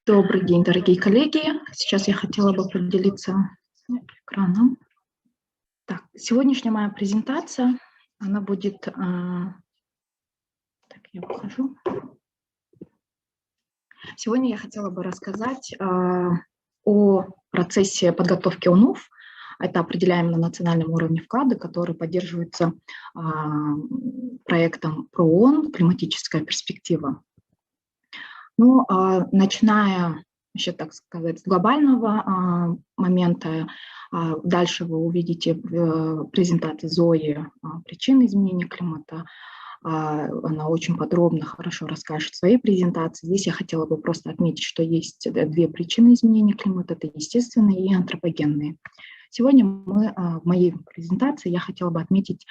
Добрый день, дорогие коллеги. Сейчас я хотела бы поделиться экраном. Так, сегодняшняя моя презентация, она будет... Так, я выхожу. Сегодня я хотела бы рассказать о процессе подготовки УНУФ. Это определяем на национальном уровне вклады, которые поддерживаются проектом ПРООН «Климатическая перспектива». Ну, начиная, еще так сказать, с глобального момента, дальше вы увидите в презентации Зои причины изменения климата. Она очень подробно, хорошо расскажет в своей презентации. Здесь я хотела бы просто отметить, что есть две причины изменения климата. Это естественные и антропогенные. Сегодня в моей презентации я хотела бы отметить,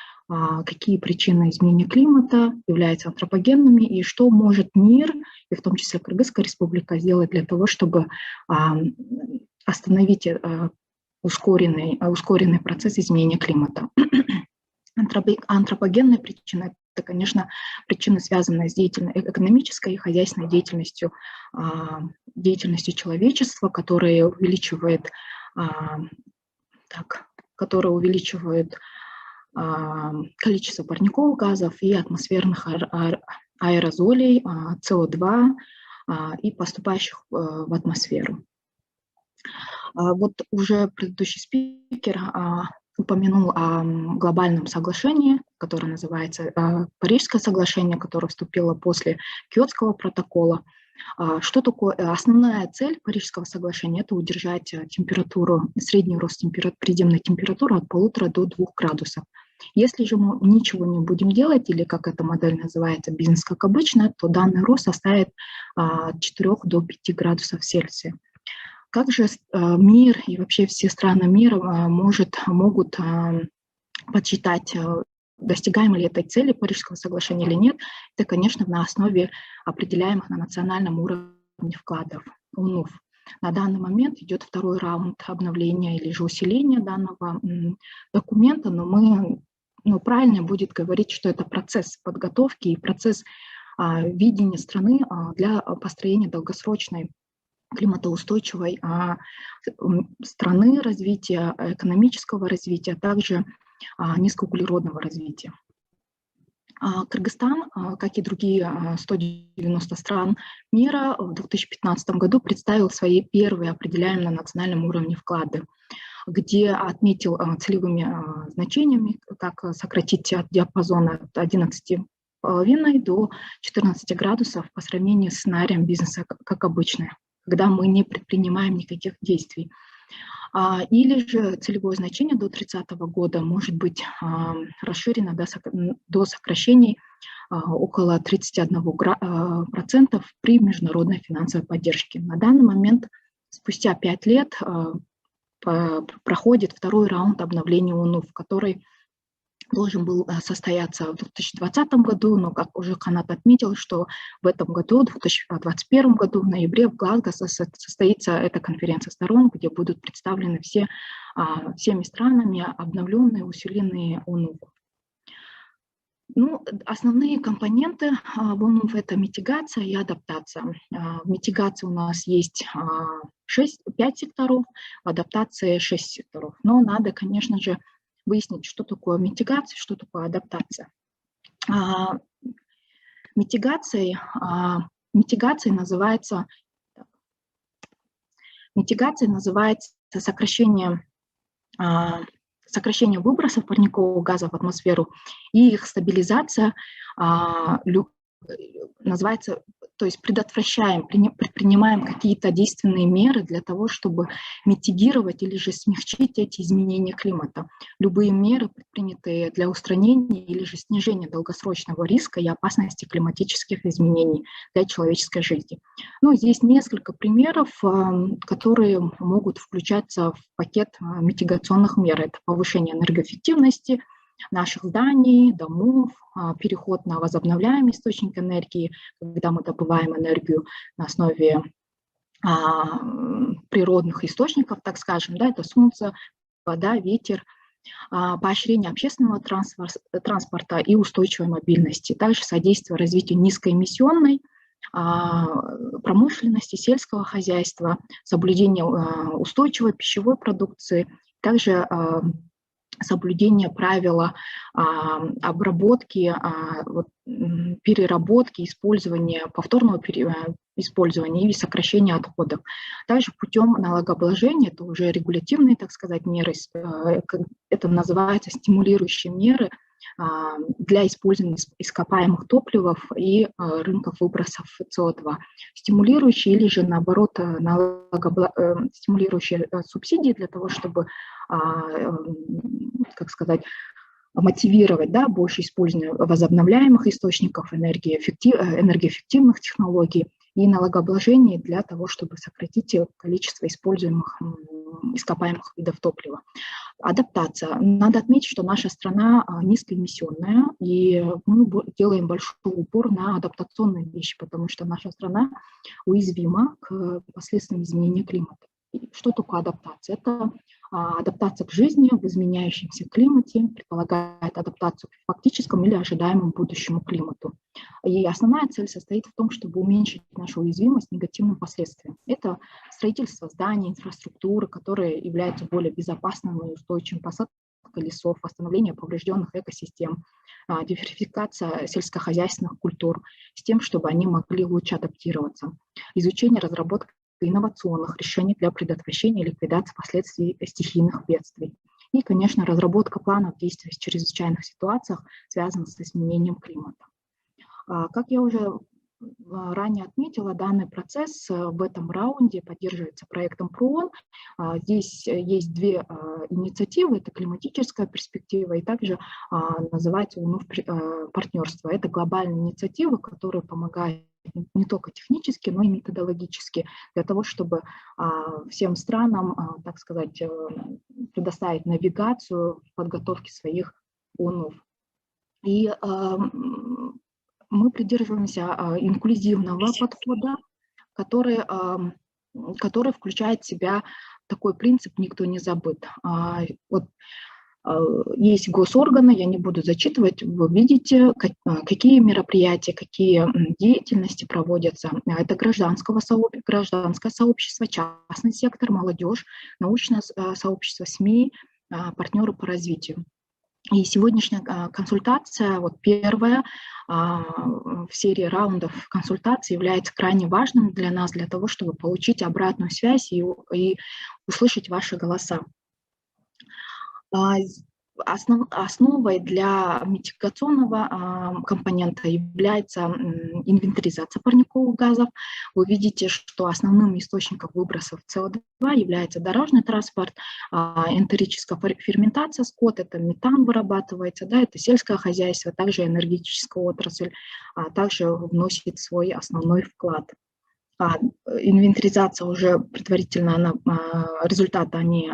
какие причины изменения климата являются антропогенными и что может мир, и в том числе Кыргызская республика, сделать для того, чтобы остановить ускоренный процесс изменения климата. Антропогенные причины – это, конечно, причины, связанные с экономической и хозяйственной деятельностью человечества, которая увеличивает количество парниковых газов и атмосферных аэрозолей, СО2 и поступающих в атмосферу. Вот уже предыдущий спикер упомянул о глобальном соглашении, которое называется Парижское соглашение, которое вступило после Киотского протокола. Что такое? Основная цель Парижского соглашения – это удержать средний рост приземной температуры от 1,5 до 2 градусов. Если же мы ничего не будем делать, или как эта модель называется, бизнес как обычно, то данный рост составит от 4 до 5 градусов Цельсия. Как же мир и вообще все страны мира могут подсчитать, достигаем ли этой цели Парижского соглашения или нет? Это, конечно, на основе определяемых на национальном уровне вкладов УНУФ. На данный момент идет второй раунд обновления или же усиления данного документа, но правильно будет говорить, что это процесс подготовки и процесс видения страны для построения долгосрочной климатоустойчивой страны, развития, экономического развития, а также низкоуглеродного развития. Кыргызстан, как и другие 190 стран мира, в 2015 году представил свои первые определяемые на национальном уровне вклады, где отметил целевыми значениями, как сократить диапазон от 11,5 до 14 градусов по сравнению с сценарием бизнеса как обычно, когда мы не предпринимаем никаких действий. Или же целевое значение до 30 года может быть расширено до сокращений около 31% при международной финансовой поддержке. На данный момент, спустя 5 лет, проходит второй раунд обновления УНУФ, который должен был состояться в 2020 году, но, как уже Канат отметил, что в этом году, в 2021 году, в ноябре в Глазго состоится эта конференция сторон, где будут представлены всеми странами обновленные, усиленные УНУФ. Основные компоненты в УНУФ – это митигация и адаптация. В митигации у нас есть 5 секторов, в адаптации 6 секторов. Но надо, конечно же, выяснить, что такое митигация, что такое адаптация. Митигацией называется сокращение выбросов парниковых газов в атмосферу и их стабилизация, называется, то есть предпринимаем какие-то действенные меры для того, чтобы митигировать или же смягчить эти изменения климата. Любые меры, предпринятые для устранения или же снижения долгосрочного риска и опасности климатических изменений для человеческой жизни. Здесь несколько примеров, которые могут включаться в пакет митигационных мер. Это повышение энергоэффективности наших зданий, домов, переход на возобновляемые источники энергии, когда мы добываем энергию на основе природных источников, так скажем, это солнце, вода, ветер, поощрение общественного транспорта и устойчивой мобильности, также содействие развитию низкоэмиссионной промышленности, сельского хозяйства, соблюдение устойчивой пищевой продукции, также соблюдение правила обработки, переработки, использования, повторного использования и сокращения отходов. Также путем налогообложения, это уже регулятивные, так сказать, меры, это называется стимулирующие меры для использования ископаемых топливов и рынков выбросов СО2. Стимулирующие или же, наоборот, стимулирующие субсидии для того, чтобы, как сказать, мотивировать, да, больше использование возобновляемых источников энергии, энергоэффективных технологий и налогообложений для того, чтобы сократить количество используемых ископаемых видов топлива. Адаптация. Надо отметить, что наша страна низкоэмиссионная, и мы делаем большой упор на адаптационные вещи, потому что наша страна уязвима к последствиям изменения климата. Что такое адаптация? Это адаптация к жизни в изменяющемся климате, предполагает адаптацию к фактическому или ожидаемому будущему климату. И основная цель состоит в том, чтобы уменьшить нашу уязвимость к негативным последствиям. Это строительство зданий, инфраструктуры, которые являются более безопасным и устойчивым, посадка лесов, восстановление поврежденных экосистем, диверсификация сельскохозяйственных культур с тем, чтобы они могли лучше адаптироваться. Изучение, разработка инновационных решений для предотвращения и ликвидации последствий стихийных бедствий. И, конечно, разработка планов действий в чрезвычайных ситуациях, связанных с изменением климата. Как я уже ранее отметила, данный процесс в этом раунде поддерживается проектом ПРООН. Здесь есть две инициативы, это климатическая перспектива и также называется УНУФ-партнерство. Это глобальная инициатива, которая помогает не только технически, но и методологически, для того, чтобы всем странам, так сказать, предоставить навигацию в подготовке своих УНУФ. И мы придерживаемся инклюзивного подхода, который включает в себя такой принцип «никто не забыт». Вот есть госорганы, я не буду зачитывать, вы видите, какие мероприятия, какие деятельности проводятся. Это гражданское сообщество, частный сектор, молодежь, научное сообщество, СМИ, партнеры по развитию. И сегодняшняя консультация, вот первая в серии раундов консультаций, является крайне важным для нас, для того, чтобы получить обратную связь и услышать ваши голоса. Основой для митигационного компонента является инвентаризация парниковых газов. Вы видите, что основным источником выбросов СО2 является дорожный транспорт, энтерическая ферментация, скот, это метан вырабатывается, да, это сельское хозяйство, также энергетическая отрасль, также вносит свой основной вклад. Инвентаризация уже предварительно, результаты они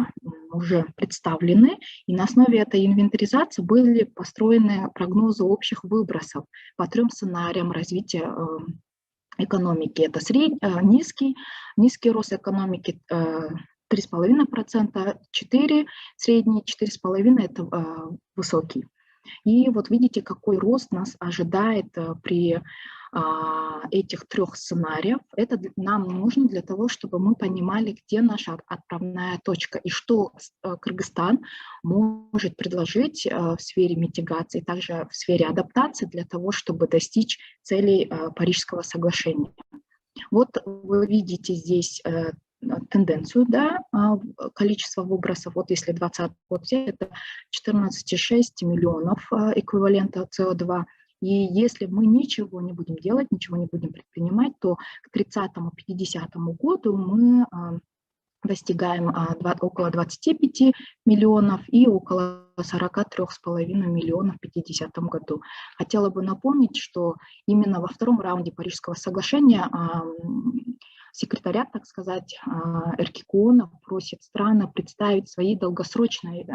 уже представлены, и на основе этой инвентаризации были построены прогнозы общих выбросов по 3 сценариям развития экономики. Это низкий рост экономики 3,5%, 4, средний 4,5% это высокий. И вот видите, какой рост нас ожидает при этих 3 сценариев. Это нам нужно для того, чтобы мы понимали, где наша отправная точка и что Кыргызстан может предложить в сфере митигации, также в сфере адаптации для того, чтобы достичь целей Парижского соглашения. Вот вы видите здесь тенденцию, да, количество выбросов, вот если 2020 год взять, это 14,6 миллионов эквивалента СО2. И если мы ничего не будем делать, ничего не будем предпринимать, то к 30-50 году мы достигаем около 25 миллионов и около 43,5 миллионов в 50 году. Хотела бы напомнить, что именно во 2-м раунде Парижского соглашения секретариат, так сказать, РККОНа просит страны представить свои долгосрочные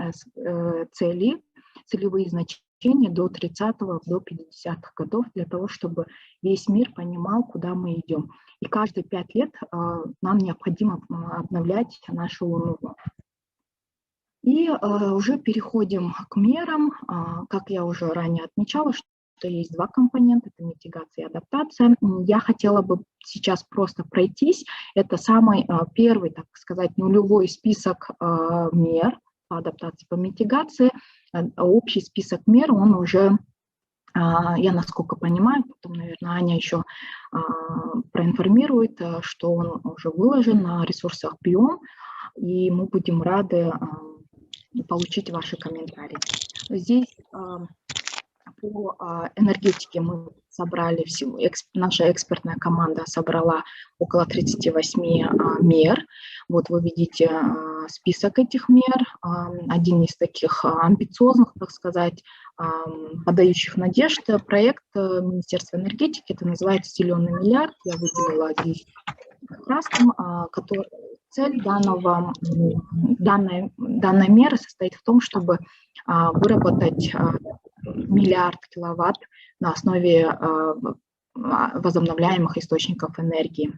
цели, целевые значения до 30-го, до 50-х годов, для того, чтобы весь мир понимал, куда мы идем. И каждые 5 лет нам необходимо обновлять нашу УНУ. И уже переходим к мерам. Как я уже ранее отмечала, что есть два компонента, это митигация и адаптация. Я хотела бы сейчас просто пройтись. Это самый первый, так сказать, нулевой список мер по адаптации, по митигации. Общий список мер, он уже, я насколько понимаю, потом, наверное, Аня еще проинформирует, что он уже выложен на ресурсах БИОМ, и мы будем рады получить ваши комментарии. Здесь по энергетике мы собрали, наша экспертная команда собрала около 38 мер. Вот вы видите список этих мер. Один из таких амбициозных, так сказать, подающих надежд проект Министерства энергетики, это называется «Зеленый миллиард». Я выделила здесь красным, который... Цель данной меры состоит в том, чтобы выработать миллиард киловатт на основе возобновляемых источников энергии.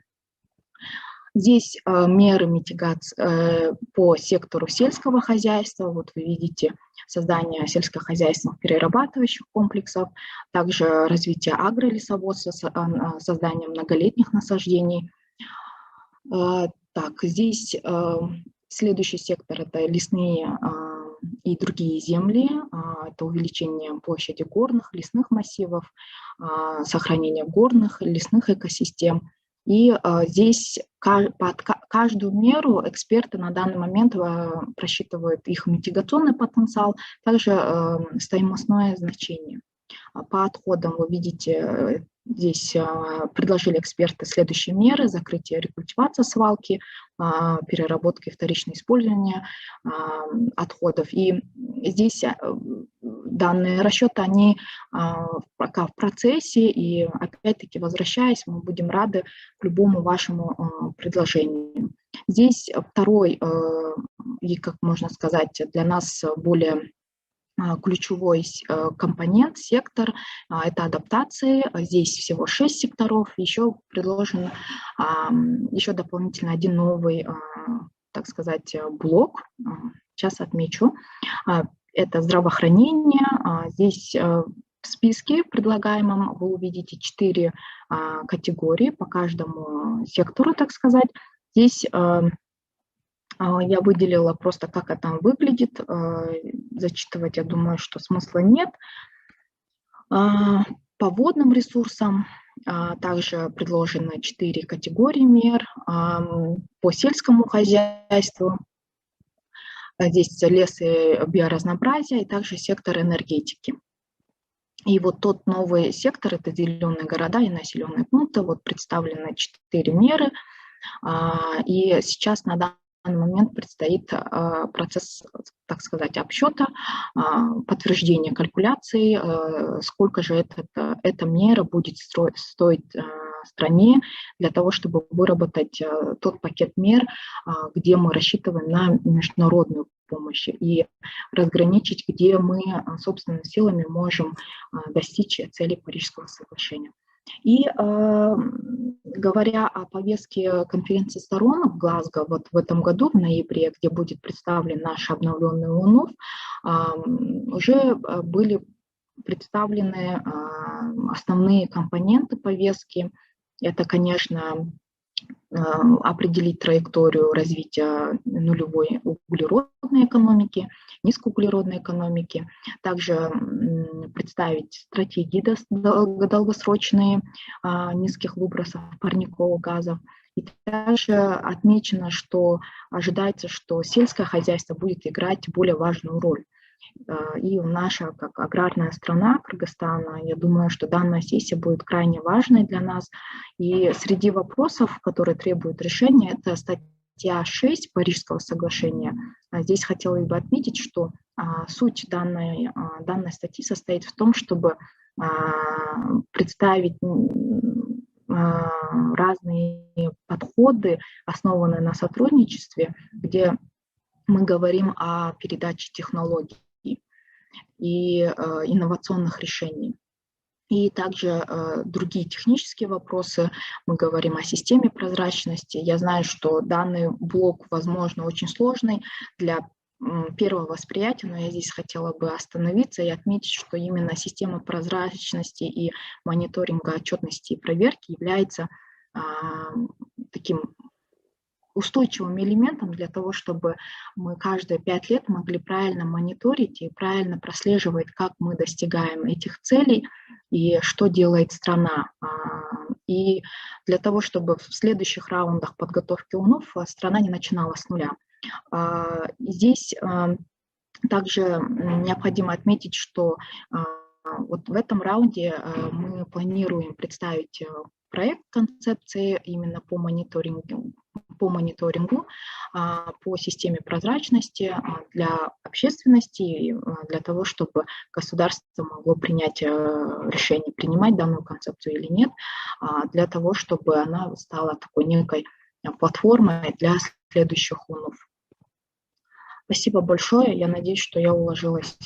Здесь меры митигации по сектору сельского хозяйства. Вот вы видите создание сельскохозяйственных перерабатывающих комплексов, также развитие агролесоводства, создание многолетних насаждений. Так, здесь следующий сектор – это лесные и другие земли, это увеличение площади горных, лесных массивов, сохранение горных, лесных экосистем. И здесь под каждую меру эксперты на данный момент просчитывают их митигационный потенциал, также стоимостное значение. По отходам вы видите, здесь предложили эксперты следующие меры: закрытие, рекультивация свалки, переработка и вторичное использование отходов. И здесь данные расчеты, они пока в процессе, и опять-таки, возвращаясь, мы будем рады к любому вашему предложению. Здесь второй, и, как можно сказать, для нас более ключевой компонент, сектор, это адаптации. Здесь всего 6 секторов, еще предложен еще дополнительно один новый, так сказать, блок. Сейчас отмечу. Это здравоохранение. Здесь в списке предлагаемом вы увидите 4 категории по каждому сектору, так сказать. Здесь я выделила просто, как это выглядит. Зачитывать, я думаю, что смысла нет. По водным ресурсам также предложено 4 категории мер. По сельскому хозяйству здесь лес и биоразнообразие, и также сектор энергетики. И вот тот новый сектор, это зеленые города и населенные пункты, вот представлены 4 меры. И сейчас на данный момент предстоит процесс, так сказать, обсчета, подтверждения калькуляций, сколько же эта мера будет стоить стране для того, чтобы выработать тот пакет мер, где мы рассчитываем на международную помощь и разграничить, где мы собственными силами можем достичь целей Парижского соглашения. И говоря о повестке конференции сторон в Глазго вот в этом году, в ноябре, где будет представлен наш обновленный УНОВ, уже были представлены основные компоненты повестки. Это, конечно, определить траекторию развития нулевой углеродной экономики, низкоуглеродной экономики, также представить стратегии долгосрочные низких выбросов парниковых газов. И также отмечено, что ожидается, что сельское хозяйство будет играть более важную роль. И наша, как аграрная страна Кыргызстана, я думаю, что данная сессия будет крайне важной для нас. И среди вопросов, которые требуют решения, это статья 6 Парижского соглашения. Здесь хотела бы отметить, что суть данной статьи состоит в том, чтобы представить разные подходы, основанные на сотрудничестве, где мы говорим о передаче технологий и инновационных решений. И также другие технические вопросы. Мы говорим о системе прозрачности. Я знаю, что данный блок, возможно, очень сложный для первого восприятия, но я здесь хотела бы остановиться и отметить, что именно система прозрачности и мониторинга отчетности и проверки является таким устойчивым элементом для того, чтобы мы каждые 5 лет могли правильно мониторить и правильно прослеживать, как мы достигаем этих целей и что делает страна. И для того, чтобы в следующих раундах подготовки ОНУФ страна не начинала с нуля. Здесь также необходимо отметить, что вот в этом раунде мы планируем представить проект концепции именно по мониторингу, по системе прозрачности для общественности, для того, чтобы государство могло принять решение, принимать данную концепцию или нет, для того, чтобы она стала такой некой платформой для следующих ОНУФ. Спасибо большое. Я надеюсь, что я уложилась